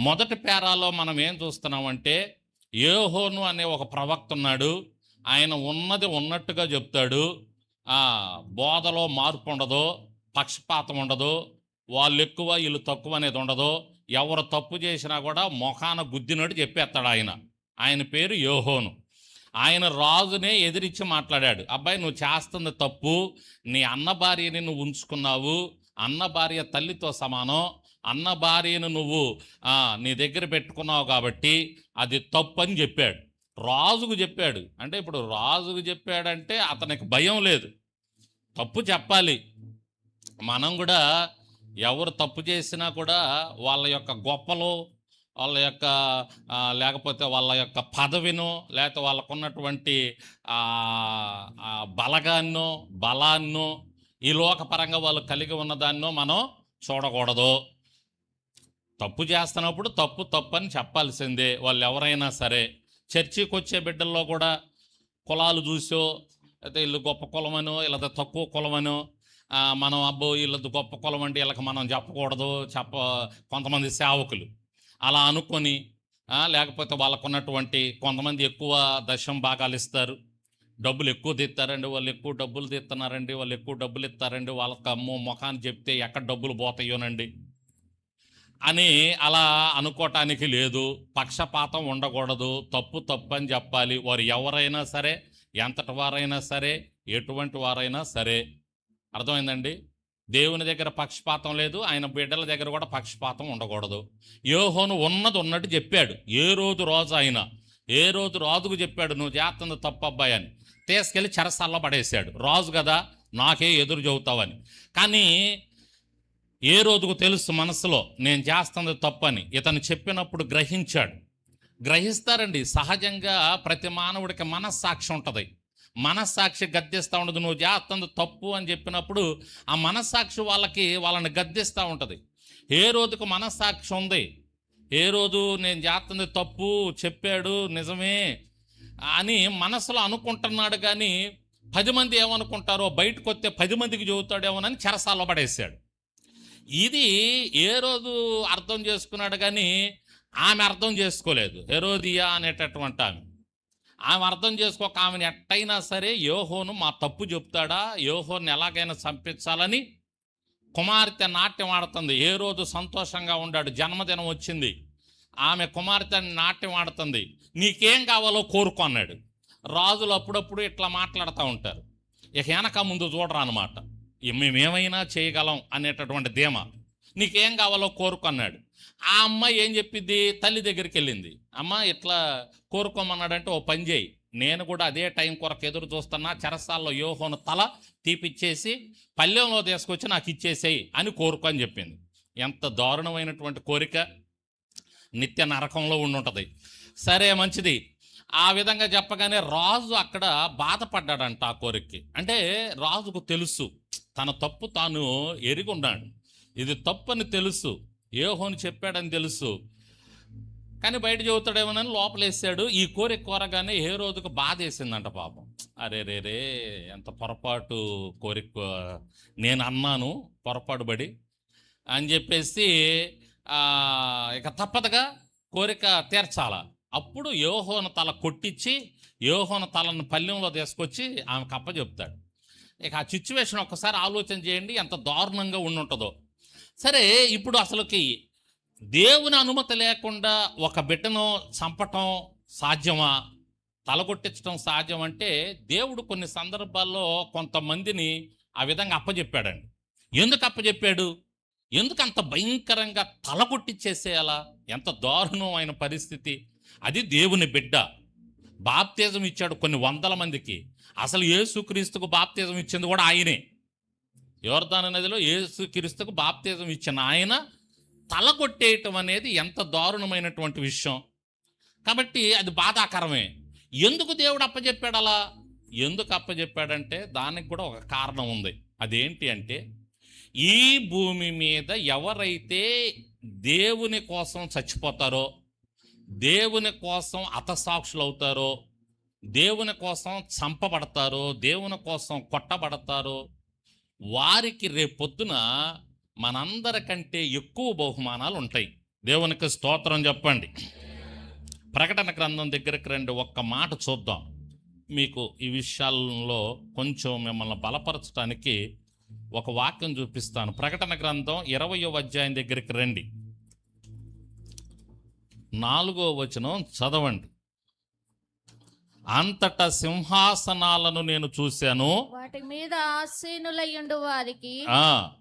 మొదటి పేరాలో మనం ఏం చూస్తున్నామంటే యోహోను అనే ఒక ప్రవక్త ఉన్నాడు. ఆయన ఉన్నది ఉన్నట్టుగా చెప్తాడు. బోధలో మార్పు ఉండదు, పక్షపాతం ఉండదు, వాళ్ళు ఎక్కువ వీళ్ళు తక్కువ అనేది ఉండదు. ఎవరు తప్పు చేసినా కూడా మొఖాన గుద్దినట్టు చెప్పేస్తాడు ఆయన. ఆయన పేరు యోహోను. ఆయన రాజునే ఎదిరించి మాట్లాడాడు. అబ్బాయి, నువ్వు చేస్తుంది తప్పు, నీ అన్న భార్యని నువ్వు ఉంచుకున్నావు, అన్న భార్య తల్లితో సమానం, అన్న భార్యను నువ్వు నీ దగ్గర పెట్టుకున్నావు కాబట్టి అది తప్పు అని చెప్పాడు. రాజుకు చెప్పాడు. అంటే ఇప్పుడు రాజుకు చెప్పాడంటే అతనికి భయం లేదు, తప్పు చెప్పాలి. మనం కూడా ఎవరు తప్పు చేసినా కూడా వాళ్ళ యొక్క గొప్పలు, వాళ్ళ యొక్క లేకపోతే వాళ్ళ యొక్క పదవినో, లేకపోతే వాళ్ళకున్నటువంటి బలాన్నో ఈ లోకపరంగా వాళ్ళు కలిగి ఉన్నదాన్నో మనం చూడకూడదు. తప్పు చేస్తున్నప్పుడు తప్పు అని చెప్పాల్సిందే. వాళ్ళు ఎవరైనా సరే, చర్చికి వచ్చే బిడ్డల్లో కూడా కులాలు చూసో, అయితే వీళ్ళు గొప్ప కులమనో వీళ్ళది తక్కువ కులమనో, మనం అబ్బో వీళ్ళది గొప్ప కులం అంటే వీళ్ళకి మనం చెప్పకూడదు కొంతమంది సేవకులు అలా అనుకొని, లేకపోతే వాళ్ళకున్నటువంటి కొంతమంది ఎక్కువ దశం భాగాలు ఇస్తారు, డబ్బులు ఎక్కువ తీస్తారండి, వాళ్ళు ఎక్కువ డబ్బులు తీస్తున్నారండి, వాళ్ళు ఎక్కువ డబ్బులు ఇస్తారండి, వాళ్ళకి అమ్మో ముఖాన్ని చెప్తే ఎక్కడ డబ్బులు పోతాయోనండి అని అలా అనుకోవటానికి లేదు. పక్షపాతం ఉండకూడదు, తప్పు అని చెప్పాలి. వారు ఎవరైనా సరే, ఎంతటి వారైనా సరే, ఎటువంటి వారైనా సరే. అర్థమైందండి? దేవుని దగ్గర పక్షపాతం లేదు, ఆయన బిడ్డల దగ్గర కూడా పక్షపాతం ఉండకూడదు. యోహోను ఉన్నది ఉన్నట్టు చెప్పాడు. ఏ రోజు రాజుకు చెప్పాడు, నువ్వు చేస్తుంది తప్పు అబ్బాయి అని. తీసుకెళ్ళి చెరసాల్లో పడేశాడు. రాజు కదా, నాకే ఎదురు చెబుతావని. కానీ ఏ రోజుకు తెలుసు మనసులో నేను చేస్తుంది తప్పని. ఇతను చెప్పినప్పుడు గ్రహిస్తారండి. సహజంగా ప్రతి మానవుడికి మనస్సాక్షి ఉంటుంది. మనస్సాక్షి గద్దిస్తూ ఉండదు. నువ్వు చేస్తుంది తప్పు అని చెప్పినప్పుడు ఆ మనస్సాక్షి వాళ్ళని గద్దిస్తూ ఉంటుంది. ఏ రోజుకు మనస్సాక్షి ఉంది, ఏ రోజు నేను చేస్తుంది తప్పు చెప్పాడు నిజమే అని మనసులో అనుకుంటున్నాడు. కానీ 10 మంది ఏమనుకుంటారో, బయటకు వస్తే 10 మందికి చెబుతాడేమోనని చెరసాల్లో పడేశాడు. ఇది ఏ రోజు అర్థం చేసుకున్నాడు, కానీ ఆమె అర్థం చేసుకోలేదు. హెరోదియా అనేటటువంటి ఆమె అర్థం చేసుకోక ఆమెను ఎట్టయినా సరే యోహోను మా తప్పు చెప్తాడా, యోహోను ఎలాగైనా చంపించాలని కుమార్తె నాట్యం ఆడుతుంది. ఏ రోజు సంతోషంగా ఉన్నాడు, జన్మదినం వచ్చింది, ఆమె కుమార్తె నాట్యం ఆడుతుంది. నీకేం కావాలో కోరుకో అన్నాడు. రాజులు అప్పుడప్పుడు ఇట్లా మాట్లాడుతూ ఉంటారు, ఇక వెనక ముందు చూడరా అన్నమాట. మేమేమైనా చేయగలం అనేటటువంటి ధీమా. నీకేం కావాలో కోరుకున్నాడు. ఆ అమ్మాయి ఏం చెప్పింది, తల్లి దగ్గరికి వెళ్ళింది. అమ్మ ఇట్లా కోరుకోమన్నాడంటే ఓ పని చేయి, నేను కూడా అదే టైం కొరకు ఎదురు చూస్తున్నా, చెరసాల్లో యోహోను తల తీపిచ్చేసి పల్లెంలో తీసుకొచ్చి నాకు ఇచ్చేసేయి అని కోరుకో అని చెప్పింది. ఎంత దారుణమైనటువంటి కోరిక, నిత్య నరకంలో ఉండుంటుంది. సరే మంచిది. ఆ విధంగా చెప్పగానే రాజు అక్కడ బాధపడ్డాడంట ఆ కోరికకి. అంటే రాజుకు తెలుసు, తన తప్పు తాను ఎరిగి ఉన్నాడు. ఇది తప్పని తెలుసు, యోహోను చెప్పాడని తెలుసు, కానీ బయట చెబుతాడేమోనని లోపలేసాడు. ఈ కోరిక కోరగానే ఏ రోజుకు బాధ వేసిందంట పాపం. అరే ఎంత పొరపాటు కోరిక నేను అన్నాను, పొరపాటు పడి అని చెప్పేసి ఇక తప్పదుగా కోరిక తీర్చాల. అప్పుడు యోహోను తల కొట్టించి యోహోను తలను పల్లెంలో తీసుకొచ్చి ఆమె కప్ప చెప్తాడు. ఇక ఆ సిచ్యువేషన్ ఒక్కసారి ఆలోచన చేయండి, ఎంత దారుణంగా ఉండుంటుందో. సరే, ఇప్పుడు అసలుకి దేవుని అనుమతి లేకుండా ఒక బిడ్డను చంపటం సాధ్యమా, తలగొట్టించడం సాధ్యం అంటే దేవుడు కొన్ని సందర్భాల్లో కొంతమందిని ఆ విధంగా అప్పచెప్పాడండి. ఎందుకు అప్పచెప్పాడు? ఎందుకు అంత భయంకరంగా తలగొట్టించేసేయాలా? ఎంత దారుణమైన పరిస్థితి. అది దేవుని బిడ్డ. బాప్తిజం ఇచ్చాడు కొన్ని 100 మందికి. అసలు యేసుక్రీస్తుకు బాప్తిజం ఇచ్చింది కూడా ఆయనే. యోర్దాను నదిలో యేసుక్రీస్తుకు బాప్తిజం ఇచ్చిన ఆయన తలగొట్టేయటం అనేది ఎంత దారుణమైనటువంటి విషయం. కాబట్టి అది బాధాకరమే. ఎందుకు దేవుడు అప్పచెప్పాడు అలా? ఎందుకు అప్పచెప్పాడంటే దానికి కూడా ఒక కారణం ఉంది. అదేంటి అంటే, ఈ భూమి మీద ఎవరైతే దేవుని కోసం చచ్చిపోతారో, దేవుని కోసం హతసాక్షులు అవుతారో, దేవుని కోసం చంపబడతారో, దేవుని కోసం కొట్టబడతారో, వారికి రేపొద్దున మనందరికంటే ఎక్కువ బహుమానాలు ఉంటాయి. దేవునికి స్తోత్రం చెప్పండి. ప్రకటన గ్రంథం దగ్గరికి రండి, ఒక్క మాట చూద్దాం. మీకు ఈ విషయాల్లో కొంచెం మిమ్మల్ని బలపరచడానికి ఒక వాక్యం చూపిస్తాను. ప్రకటన గ్రంథం 20వ అధ్యాయం దగ్గరికి రండి, 4వ వచనం చదవండి. అంతటా సింహాసనాలను నేను చూశాను, వాటి మీద ఆసీనులయ్యుండు వారికి ఆ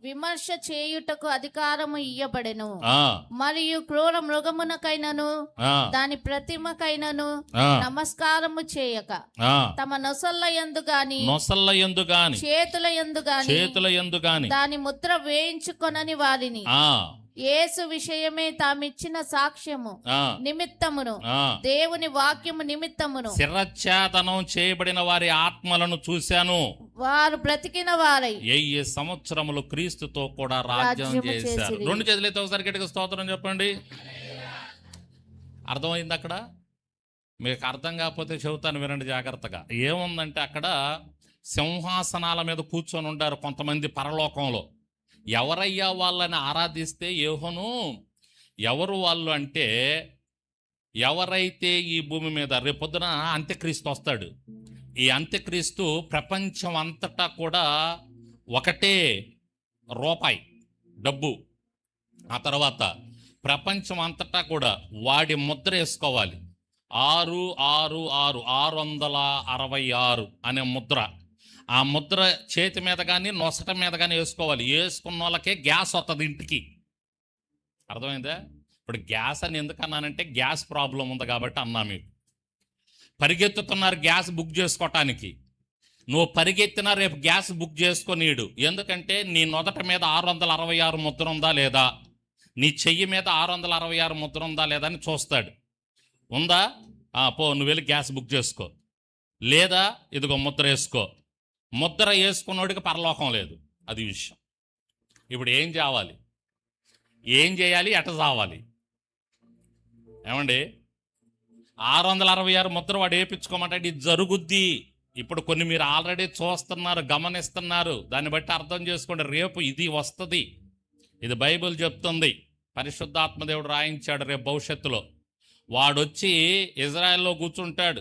విమర్శ చేయుటకు అధికారము ఇయ్యబడెను. ఆ మరియు క్రూర మృగమునకైనను ఆ దాని ప్రతిమకైనను ఆ నమస్కారము చేయక ఆ తమ నొసళ్ళ యందు గాని నొసళ్ళ యందు గాని చేతుల యందు గాని చేతుల యందు గాని దాని ముద్ర వేయించుకొనని వారిని ఆ యేసు విషయమే తామిచ్చిన సాక్ష్యము ఆ నిమిత్తమును ఆ దేవుని వాక్యము నిమిత్తమును శిరచ్ఛేదనం చేయబడిన వారి ఆత్మలను చూశాను. వారు బ్రతికిన వారై 1000 సంవత్సరములు క్రీస్తుతో కూడా రాజ్యం రాజ్యము చేశారు. చేసిరి. 2 చేతులైతే ఒకసారి గట్టిగా స్తోత్రం చెప్పండి. అర్థమైంది? అక్కడ మీకు అర్థం కాకపోతే చెబుతాను, వినండి జాగ్రత్తగా. ఏముందంటే అక్కడ సింహాసనాల మీద కూర్చొని ఉంటారు కొంతమంది పరలోకంలో. ఎవరయ్యా వాళ్ళని ఆరాధిస్తే యోహను ఎవరు వాళ్ళు అంటే, ఎవరైతే ఈ భూమి మీద రేపొద్దున అంత్యక్రీస్తు వస్తాడు. ఈ అంత్యక్రీస్తు ప్రపంచం అంతటా కూడా ఒకటే రూపాయి డబ్బు. ఆ తర్వాత ప్రపంచం అంతటా కూడా వాడి ముద్ర వేసుకోవాలి. 666 అనే ముద్ర. ఆ ముద్ర చేతి మీద కానీ నొసట మీద కానీ వేసుకోవాలి. వేసుకున్న వాళ్ళకే గ్యాస్ వస్తుంది ఇంటికి. అర్థమైందా? ఇప్పుడు గ్యాస్ అని ఎందుకు అన్నానంటే గ్యాస్ ప్రాబ్లం ఉంది కాబట్టి అన్నా. మీకు పరిగెత్తుతున్నారు గ్యాస్ బుక్ చేసుకోవటానికి. నువ్వు పరిగెత్తినా రేపు గ్యాస్ బుక్ చేసుకొనీడు. ఎందుకంటే నీ నొదట మీద 666 ముద్ర ఉందా లేదా, నీ చెయ్యి మీద 666 ముద్ర ఉందా లేదా అని చూస్తాడు. ఉందా? పో నువ్వు వెళ్ళి గ్యాస్ బుక్ చేసుకో. లేదా ఇదిగో ముద్ర వేసుకో. ముద్ర వేసుకున్నోడికి పరలోకం లేదు. అది విషయం. ఇప్పుడు ఏం చేయాలి? ఎట చావాలి? ఏమండి, 666 ముద్ర వాడు వేయించుకోమంటే ఇది జరుగుద్ది. ఇప్పుడు కొన్ని మీరు ఆల్రెడీ చూస్తున్నారు, గమనిస్తున్నారు. దాన్ని బట్టి అర్థం చేసుకోండి. రేపు ఇది వస్తుంది. ఇది బైబిల్ చెప్తుంది, పరిశుద్ధాత్మదేవుడు రాయించాడు. రేపు భవిష్యత్తులో వాడొచ్చి ఇజ్రాయెల్లో కూర్చుంటాడు.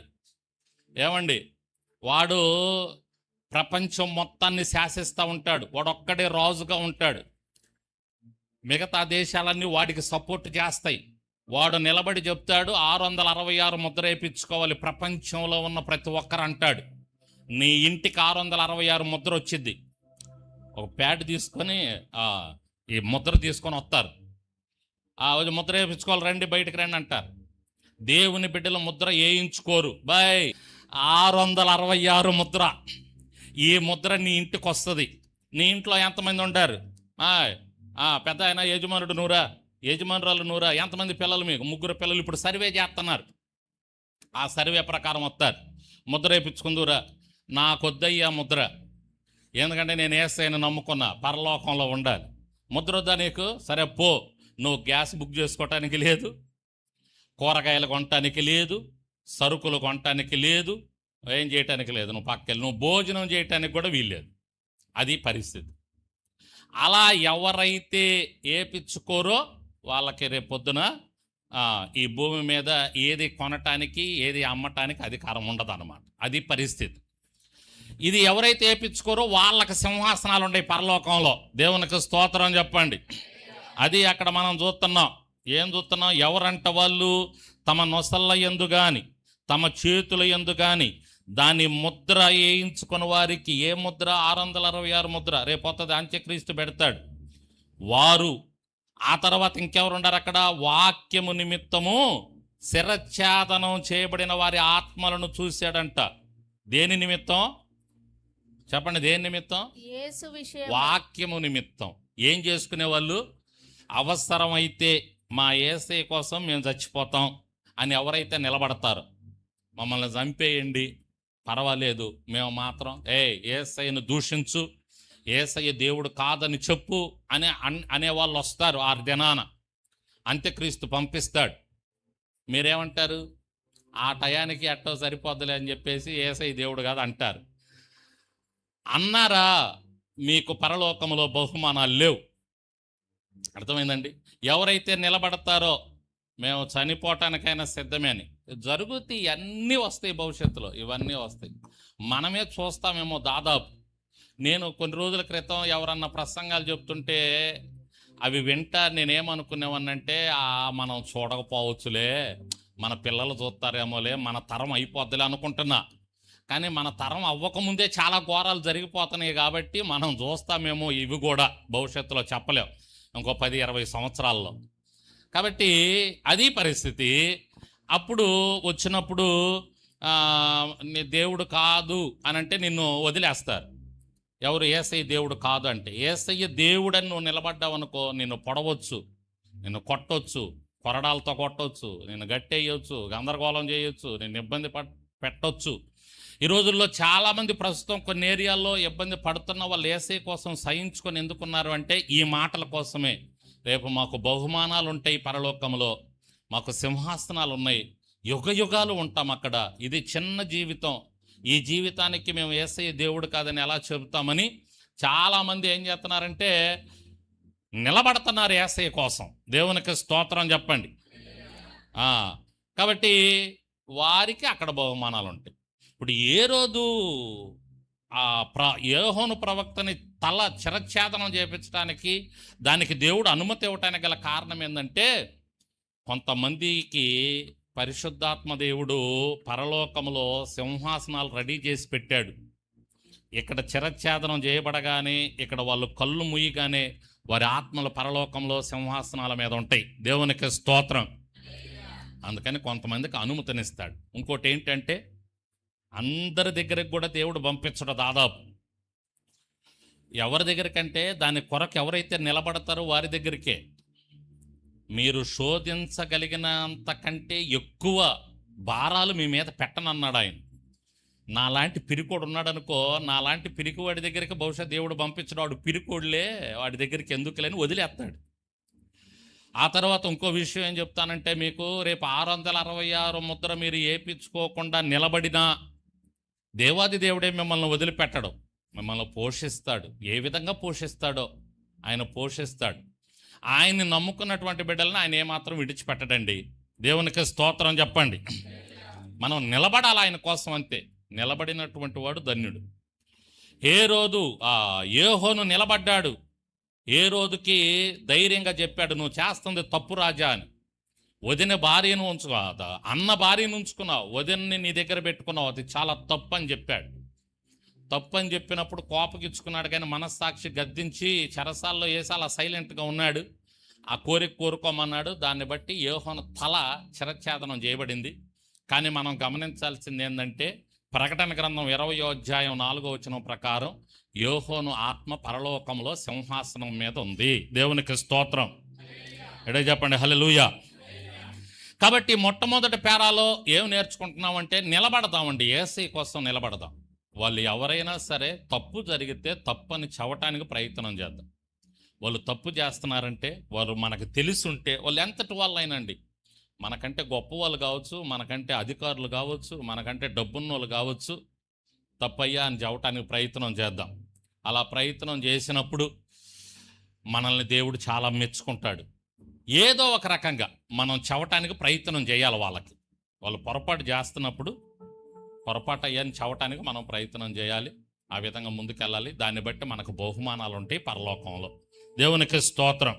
ఏమండి, వాడు ప్రపంచం మొత్తాన్ని శాసిస్తూ ఉంటాడు. వాడొక్కడే రాజుగా ఉంటాడు. మిగతా దేశాలన్నీ వాడికి సపోర్ట్ చేస్తాయి. వాడు నిలబడి చెప్తాడు 666 ముద్ర వేయించుకోవాలి ప్రపంచంలో ఉన్న ప్రతి ఒక్కరు అంటాడు. నీ ఇంటికి 666 ముద్ర వచ్చింది. ఒక ప్యాడ్ తీసుకొని ఈ ముద్ర తీసుకొని వస్తారు. ముద్ర వేయించుకోవాలి, రండి బయటకు రండి అంటారు. దేవుని బిడ్డల ముద్ర వేయించుకోరు. 666 ముద్ర. ఈ ముద్ర నీ ఇంటికి వస్తుంది. నీ ఇంట్లో ఎంతమంది ఉంటారు? పెద్ద ఆయన యజమానుడు నూరా, యజమానురాలు నూరా, ఎంతమంది పిల్లలు? మీకు 3 పిల్లలు. ఇప్పుడు సర్వే చేస్తున్నారు. ఆ సర్వే ప్రకారం వస్తారు. ముద్ర వేయించుకుందురా. నాకొద్దయ్యా ముద్ర, ఎందుకంటే నేను యేసయ్యను నమ్ముకున్నా, పరలోకంలో ఉండాలి. ముద్ర వద్దా నీకు? సరే పో. నువ్వు గ్యాస్ బుక్ చేసుకోవటానికి లేదు, కూరగాయలు కొనటానికి లేదు, సరుకులు కొనటానికి లేదు, ఏం చేయటానికి లేదు. నువ్వు పక్కకి నువ్వు భోజనం చేయటానికి కూడా వీల్లేదు. అది పరిస్థితి. అలా ఎవరైతే ఏపించుకోరో వాళ్ళకి రేపొద్దున ఈ భూమి మీద ఏది కొనటానికి ఏది అమ్మటానికి అధికారం ఉండదు అన్నమాట. అది పరిస్థితి. ఇది ఎవరైతే ఏపించుకోరో వాళ్ళకి సింహాసనాలు ఉంటాయి పరలోకంలో. దేవునికి స్తోత్రం చెప్పండి. అది అక్కడ మనం చూస్తున్నాం. ఏం చూస్తున్నాం? ఎవరంట వాళ్ళు తమ నొసళ్ళ యందు గాని తమ చేతుల యందు గాని దాని ముద్ర వేయించుకున్న వారికి. ఏ ముద్ర? 666 ముద్ర. రేపు వస్తుంది, అంత్యక్రీస్తు పెడతాడు. వారు ఆ తర్వాత ఇంకెవరు ఉండారు అక్కడ? వాక్యము నిమిత్తము శిరచ్ఛేదనం చేయబడిన వారి ఆత్మలను చూశాడంట. దేని నిమిత్తం చెప్పండి? దేని నిమిత్తం? యేసు విషయం. వాక్యము నిమిత్తం. ఏం చేసుకునే వాళ్ళు? అవసరమైతే మా యేసయ్య కోసం మేము చచ్చిపోతాం అని ఎవరైతే నిలబడతారో, మమ్మల్ని చంపేయండి పర్వాలేదు, మేము మాత్రం యేసయ్యను దూషించు, యేసయ్య దేవుడు కాదని చెప్పు అనేవాళ్ళు వస్తారు. ఆ దినాన అంత్యక్రీస్తు పంపిస్తాడు. మీరేమంటారు? ఆ టయానికి ఎట్టో సరిపోద్దులే అని చెప్పేసి యేసయ్య దేవుడు కాదు అంటారు. అన్నారా? మీకు పరలోకంలో బహుమానాలు లేవు. అర్థమైందండి? ఎవరైతే నిలబడతారో మేము చనిపోవటానికైనా సిద్ధమే అని. జరుగుతాయి, ఇవన్నీ వస్తాయి భవిష్యత్తులో, ఇవన్నీ వస్తాయి. మనమే చూస్తామేమో దాదాపు. నేను కొన్ని రోజుల క్రితం ఎవరన్నా ప్రసంగాలు చెప్తుంటే అవి వింటా నేనేమనుకునేవాన్నంటే మనం చూడకపోవచ్చులే, మన పిల్లలు చూస్తారేమోలే, మన తరం అయిపోద్దిలే అనుకుంటున్నా. కానీ మన తరం అవ్వకముందే చాలా ఘోరాలు జరిగిపోతున్నాయి కాబట్టి మనం చూస్తామేమో ఇవి కూడా భవిష్యత్తులో, చెప్పలేం ఇంకో 10-20 సంవత్సరాల్లో. కాబట్టి అది పరిస్థితి. అప్పుడు వచ్చినప్పుడు నీ దేవుడు కాదు అని అంటే నిన్ను వదిలేస్తారు. ఎవరు? యేసయ్య దేవుడు కాదు అంటే. యేసయ్య దేవుడని నువ్వు నిలబడ్డావు అనుకో, నిన్ను పొడవచ్చు, నిన్ను కొట్టవచ్చు, కొరడాలతో కొట్టవచ్చు, నిన్ను గట్టేయచ్చు, గందరగోళం చేయొచ్చు, నిన్ను ఇబ్బంది పెట్టవచ్చు. ఈ రోజుల్లో చాలామంది ప్రస్తుతం కొన్ని ఏరియాల్లో ఇబ్బంది పడుతున్న వాళ్ళు యేసయ్య కోసం సహించుకొని ఎందుకున్నారు అంటే ఈ మాటల కోసమే. రేపు మాకు బహుమానాలు ఉంటాయి పరలోకంలో, మాకు సింహాసనాలు ఉన్నాయి, యుగ యుగాలు ఉంటాం అక్కడ, ఇది చిన్న జీవితం, ఈ జీవితానికి మేము యేసయ్య దేవుడు కాదని ఎలా చెబుతామని చాలామంది ఏం చేస్తున్నారంటే నిలబడుతున్నారు యేసయ్య కోసం. దేవునికి స్తోత్రం చెప్పండి. కాబట్టి వారికి అక్కడ బహుమానాలు ఉంటాయి. ఇప్పుడు ఏ రోజు యోహాను ప్రవక్తని తల చిరఛేదనం చేయించడానికి దానికి దేవుడు అనుమతి ఇవ్వటానికి గల కారణం ఏంటంటే, కొంతమందికి పరిశుద్ధాత్మ దేవుడు పరలోకంలో సింహాసనాలు రెడీ చేసి పెట్టాడు. ఇక్కడ చిరఛేదనం చేయబడగానే, ఇక్కడ వాళ్ళు కళ్ళు ముయ్యగానే వారి ఆత్మలు పరలోకంలో సింహాసనాల మీద ఉంటాయి. దేవునికి స్తోత్రం. అందుకని కొంతమందికి అనుమతినిస్తాడు. ఇంకోటి ఏంటంటే, అందరి దగ్గరికి కూడా దేవుడు పంపించడం దాదాపు. ఎవరి దగ్గరికంటే దాని కొరకు ఎవరైతే నిలబడతారో వారి దగ్గరికే. మీరు శోధించగలిగినంత కంటే ఎక్కువ భారాలు మీ మీద పెట్టనన్నాడు ఆయన. నాలాంటి పిరికోడు ఉన్నాడు అనుకో, నాలాంటి పిరికివాడి దగ్గరికి బహుశా దేవుడు పంపించడం, వాడు పిరికోడులే, వాడి దగ్గరికి ఎందుకులేని వదిలేస్తాడు. ఆ తర్వాత ఇంకో విషయం ఏం చెప్తానంటే, మీకు రేపు 666 ముద్ర మీరు ఏపించుకోకుండా నిలబడినా దేవాది దేవుడే మిమ్మల్ని వదిలిపెట్టడు, మిమ్మల్ని పోషిస్తాడు. ఏ విధంగా పోషిస్తాడో ఆయన పోషిస్తాడు. ఆయన్ని నమ్ముకున్నటువంటి బిడ్డలను ఆయన ఏమాత్రం విడిచిపెట్టడండి. దేవునికి స్తోత్రం చెప్పండి. మనం నిలబడాలి ఆయన కోసం, అంతే. నిలబడినటువంటి వాడు ధన్యుడు. యోహాను నిలబడ్డాడు. ఏ రోజుకి ధైర్యంగా చెప్పాడు, నువ్వు చేస్తుంది తప్పు రాజా అని. వదిన భార్యను అన్న భార్యను ఉంచుకున్నావు, వదిన్ని నీ దగ్గర పెట్టుకున్నావు, అది చాలా తప్పు అని చెప్పాడు. తప్పు అని చెప్పినప్పుడు కోపగించుకున్నాడు, కానీ మనస్సాక్షి గద్దించి చెరసాల్లో వేసి అలా సైలెంట్గా ఉన్నాడు. ఆ కోరిక కోరుకోమన్నాడు. దాన్ని బట్టి యోహాను తల చిరఛేదనం చేయబడింది. కానీ మనం గమనించాల్సింది ఏంటంటే, ప్రకటన గ్రంథం 20వ అధ్యాయం 4వ వచనం ప్రకారం యోహాను ఆత్మ పరలోకంలో సింహాసనం మీద ఉంది. దేవునికి స్తోత్రం. ఎడే చెప్పండి హల్లెలూయా. కాబట్టి మొట్టమొదటి పేరాలో ఏం నేర్చుకుంటున్నామంటే, నిలబడదామండి, యేసయ్య కోసం నిలబడదాం. వాళ్ళు ఎవరైనా సరే తప్పు జరిగితే తప్పని చెప్పటానికి ప్రయత్నం చేద్దాం. వాళ్ళు తప్పు చేస్తున్నారంటే వారు మనకు తెలుసుంటే, వాళ్ళు ఎంతటి వాళ్ళైనండి, మనకంటే గొప్ప వాళ్ళు కావచ్చు, మనకంటే అధికారులు కావచ్చు, మనకంటే డబ్బున్న వాళ్ళు కావచ్చు, తప్పయ్యా అని చెప్పటానికి ప్రయత్నం చేద్దాం. అలా ప్రయత్నం చేసినప్పుడు మనల్ని దేవుడు చాలా మెచ్చుకుంటాడు. ఏదో ఒక రకంగా మనం చెప్పటానికి ప్రయత్నం చేయాలి వాళ్ళకి. వాళ్ళు పొరపాటు చేస్తున్నప్పుడు పొరపాటు అయ్యాన్ని చెప్పటానికి మనం ప్రయత్నం చేయాలి. ఆ విధంగా ముందుకెళ్ళాలి. దాన్ని బట్టి మనకు బహుమానాలు ఉంటాయి పరలోకంలో. దేవునికి స్తోత్రం.